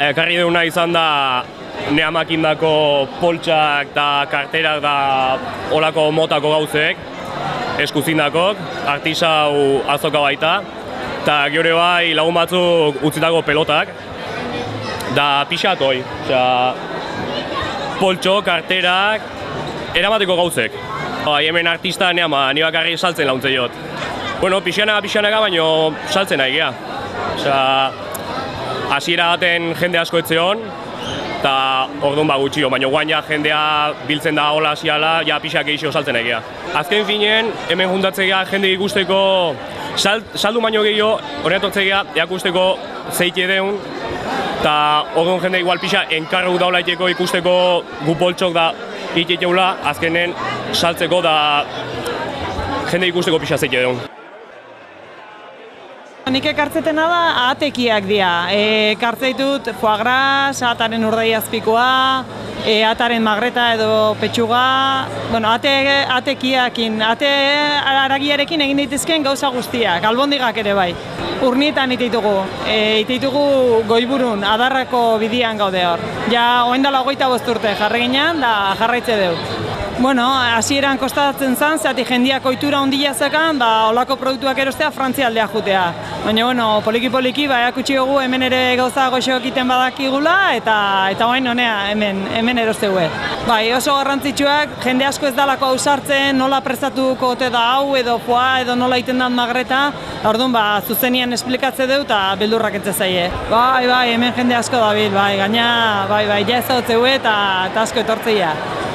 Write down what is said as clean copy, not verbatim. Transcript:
Ekarri deuna izan da neamakindako poltsak eta karterak da olako motako gauzek, eskuzindakok, artisau azoka baita, eta gero bai lagun batzuk utzitako pelotak, da pixatoi, poltso, karterak, eramateko gauzek. Hemen artista neama, ni bakarri saltzen launtzen jot. Bueno, pixanaka baino saltzen nahi gea. Hasiera baten jende asko etzeon, eta orduan gutxio, baina guain ja jendea biltzen da hola hasiala, ja pixak gehiago saltzen egia. Azken finen, hemen juntatzea jende ikusteko, saldu baino gehiago, horrean tortzea eakusteko zeite deun, eta orduan jende igual pixak enkargu daulaiteko ikusteko gu poltsok da iteteula, azkenen saltzeko da jende ikusteko pixak zeite deun. Nik ekartzetena da atekiak dira. Ekartzeitut foie gras, ataren urdai azpikoa, ataren magreta edo petxuga, bueno, atekiakin, ate aragiarekin egin daitezkeen gauza guztiak, albondigak ere bai. Urnietan ititugu Goiburun, Adarrako bidian gaude hor. Ja, oendala 25 urte jarri ginen, da jarraitze dugu. Bueno, hasieran kostatzen zen, zehati jendiak ohitura handia zekan, olako produktuak erostea Frantzialdea jutea. Baina, bueno, poliki-poliki, erakutsi dugu hemen ere gauza goxoak egiten badakigula, eta orain honea hemen erostegue. Bai, oso garrantzitsuak, jende asko ez dalako ausartzen, nola prestatuko ote da hau, edo foie, edo nola egiten da magreta, orduan, zuzenian esplikatze dut, eta beldurrak entze zaie. Bai, hemen jende asko dabil, gaina, ja ez dautzeu eta asko etortzeia.